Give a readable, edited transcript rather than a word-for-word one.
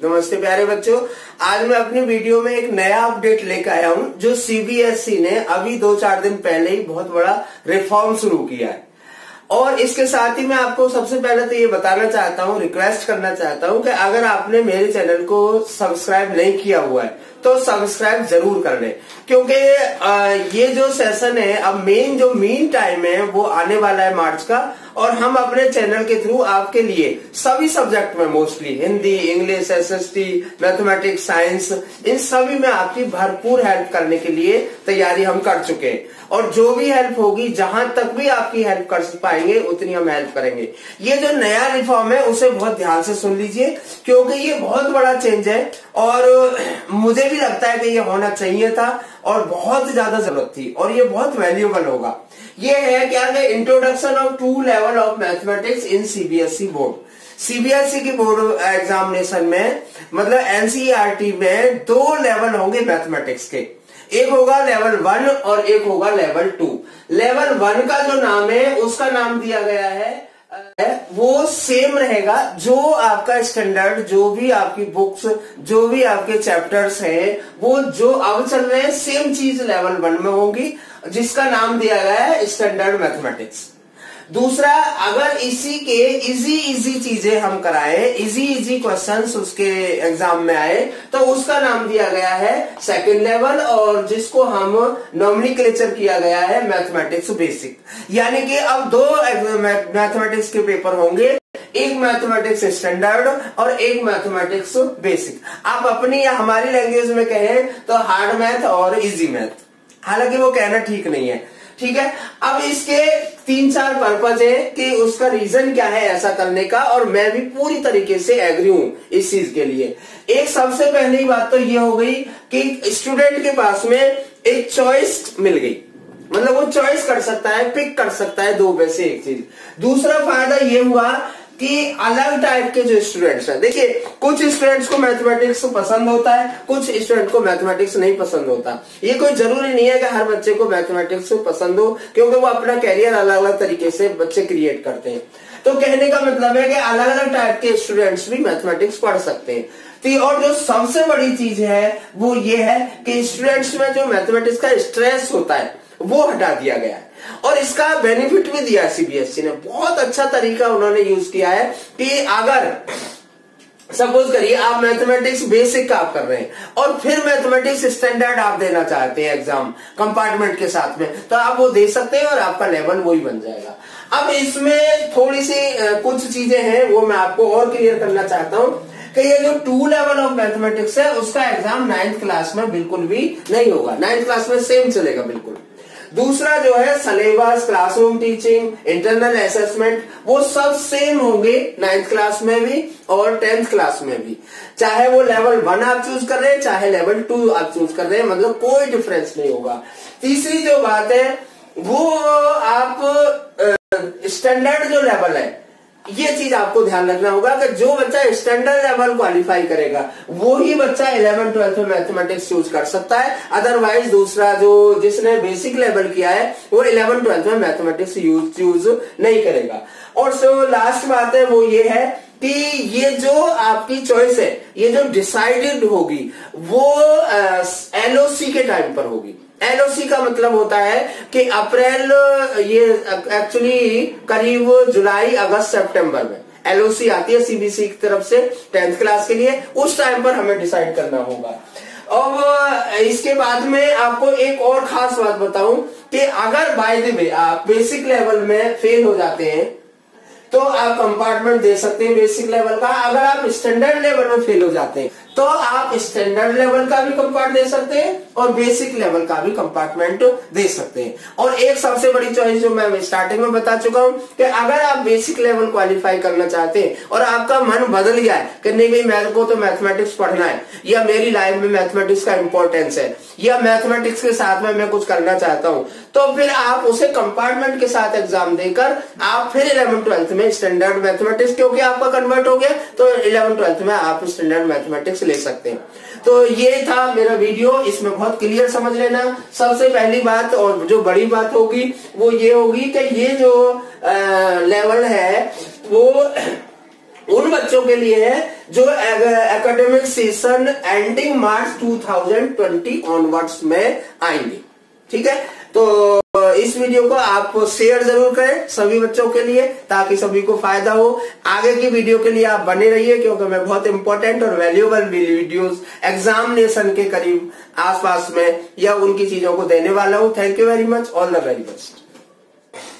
नमस्ते प्यारे बच्चों, आज मैं अपनी वीडियो में एक नया अपडेट लेकर आया हूं जो सीबीएसई ने अभी 2-4 दिन पहले ही बहुत बड़ा रिफॉर्म शुरू किया है। और इसके साथ ही मैं आपको सबसे पहले तो ये बताना चाहता हूं, रिक्वेस्ट करना चाहता हूं कि अगर आपने मेरे चैनल को सब्सक्राइब नहीं किया हुआ है तो सब्सक्राइब जरूर कर लें, क्योंकि ये जो सेशन है अब मेन टाइम है वो आने वाला है मार्च का। और हम अपने चैनल के थ्रू आपके लिए सभी सब्जेक्ट में, mostly Hindi, English, SST, mathematics, science, इन सभी में आपकी भरपूर हेल्प करने के लिए तैयारी हम कर चुके हैं। और जो भी हेल्प होगी, जहां तक भी आपकी हेल्प कर पाएंगे उतनी हम हेल्प करेंगे। ये जो नया रिफॉर्म है उसे बहुत ध्यान से सुन लीजिए, क्योंकि ये बहुत बड़ा चेंज है और मुझे भी लगता है कि ये होना चाहिए था और बहुत ज्यादा जरूरत थी और ये बहुत वैल्यूएबल होगा। ये है क्या है, introduction of 2 level of mathematics in CBSE board. CBSE की बोर्ड एग्जामिनेशन में, मतलब एनसीईआरटी में 2 लेवल होंगे मैथमेटिक्स के। एक होगा लेवल 1 और एक होगा लेवल 2। लेवल 1 का जो नाम है उसका नाम दिया गया है, वो सेम रहेगा जो आपका स्टैंडर्ड, जो भी आपकी बुक्स, जो भी आपके चैप्टर्स हैं, वो जो अब चल रहे हैं सेम चीज लेवल 1 में होगी, जिसका नाम दिया गया है स्टैंडर्ड मैथमेटिक्स। दूसरा, अगर इसी के इजी चीजें हम कराएं, इजी क्वेश्चंस उसके एग्जाम में आए, तो उसका नाम दिया गया है सेकंड लेवल, और जिसको हम नॉमेनक्लेचर किया गया है मैथमेटिक्स बेसिक। यानी कि अब 2 मैथमेटिक्स के पेपर होंगे, एक मैथमेटिक्स स्टैंडर्ड और एक मैथमेटिक्स बेसिक। आप अपनी या हमारी लैंग्वेज में कहें तो हार्ड मैथ और इजी मैथ, हालांकि वो कहना ठीक नहीं है, ठीक है। अब इसके 3-4 पर्पज है कि उसका रीजन क्या है ऐसा करने का, और मैं भी पूरी तरीके से एग्री हूं इस चीज के लिए। एक सबसे पहली बात तो ये हो गई कि स्टूडेंट के पास में एक चॉइस मिल गई, मतलब वो चॉइस कर सकता है, पिक कर सकता है 2 में से एक चीज। दूसरा फायदा ये हुआ कि अलग टाइप के जो स्टूडेंट्स हैं, देखिए कुछ स्टूडेंट्स को मैथमेटिक्स पसंद होता है, कुछ स्टूडेंट को मैथमेटिक्स नहीं पसंद होता। ये कोई जरूरी नहीं है कि हर बच्चे को मैथमेटिक्स पसंद हो, क्योंकि वो अपना कैरियर अलग अलग तरीके से बच्चे क्रिएट करते हैं। तो कहने का मतलब है कि अलग अलग टाइप के स्टूडेंट्स भी मैथमेटिक्स पढ़ सकते हैं। और जो सबसे बड़ी चीज है वो ये है कि स्टूडेंट्स में जो मैथमेटिक्स का स्ट्रेस होता है वो हटा दिया गया है, और इसका बेनिफिट भी दिया सीबीएसई ने। बहुत अच्छा तरीका उन्होंने यूज किया है कि अगर सपोज करिए आप मैथमेटिक्स बेसिक का आप कर रहे हैं और फिर मैथमेटिक्स स्टैंडर्ड आप देना चाहते हैं एग्जाम कंपार्टमेंट के साथ में, तो आप वो दे सकते हैं और आपका लेवल वही बन जाएगा। अब इसमें थोड़ी सी कुछ चीजें हैं वो मैं आपको और क्लियर करना चाहता हूं कि ये जो 2 लेवल ऑफ मैथमेटिक्स है उसका एग्जाम 9th क्लास में बिल्कुल भी नहीं होगा। 9th क्लास में सेम चलेगा बिल्कुल। दूसरा जो है syllabus, classroom teaching, internal assessment, वो सब सेम होंगे 9th क्लास में भी और 10th क्लास में भी, चाहे वो लेवल 1 आप चूज कर रहे हैं चाहे लेवल 2 आप चूज कर रहे हैं, मतलब कोई डिफरेंस नहीं होगा। तीसरी जो बात है वो आप स्टैंडर्ड जो लेवल है, ये चीज आपको ध्यान रखना होगा कि जो बच्चा स्टैंडर्ड लेवल क्वालिफाई करेगा वो ही बच्चा 11th-12th में मैथमेटिक्स चूज कर सकता है। अदरवाइज दूसरा जो जिसने बेसिक लेवल किया है वो 11th-12th में मैथमेटिक्स चूज नहीं करेगा। और लास्ट बात है वो ये है कि ये जो आपकी चॉइस है, ये जो डिसाइडेड होगी वो एलओसी के टाइम पर होगी। एलओसी का मतलब होता है कि अप्रैल, ये एक्चुअली करीब जुलाई, अगस्त, सितंबर में एलओसी आती है सीबीएसई की तरफ से 10th क्लास के लिए। उस टाइम पर हमें डिसाइड करना होगा। और इसके बाद में आपको एक और खास बात बताऊं कि अगर बाय द वे आप बेसिक लेवल में फेल हो जाते हैं तो आप कंपार्टमेंट दे सकते हैं बेसिक लेवल का। अगर आप स्टैंडर्ड लेवल में फेल हो जाते हैं तो आप स्टैंडर्ड लेवल का भी कंपार्ट दे सकते हैं और बेसिक लेवल का भी कंपार्टमेंट दे सकते हैं। और एक सबसे बड़ी चॉइस जो मैं स्टार्टिंग में बता चुका हूं कि अगर आप बेसिक लेवल क्वालिफाई करना चाहते हैं और आपका मन बदल गया है कि नहीं भाई मेरे को तो मैथमेटिक्स पढ़ना है, या मेरी लाइफ में मैथमेटिक्स का इंपॉर्टेंस है, या मैथमेटिक्स के साथ में मैं कुछ करना चाहता हूं, तो फिर आप उसे कंपार्टमेंट के साथ एग्जाम देकर आप फिर 11th-12th में स्टैंडर्ड मैथमेटिक्स, क्योंकि आपका कन्वर्ट हो गया, तो 11th-12th में आप स्टैंडर्ड मैथमेटिक्स ले सकते हैं। तो ये था मेरा वीडियो, इसमें बहुत क्लियर समझ लेना। सबसे पहली बात और जो बड़ी बात होगी वो ये होगी कि ये जो लेवल है वो उन बच्चों के लिए है जो एकेडमिक सेशन एंडिंग मार्च 2020 ऑनवर्ड्स में आएंगे। ठीक है, तो इस वीडियो को आप शेयर जरूर करें सभी बच्चों के लिए, ताकि सभी को फायदा हो। आगे की वीडियो के लिए आप बने रहिए, क्योंकि मैं बहुत इंपॉर्टेंट और वैल्यूएबल वीडियोस एग्जामिनेशन के करीब आसपास में या उनकी चीजों को देने वाला हूं। Thank you very much, all the very best.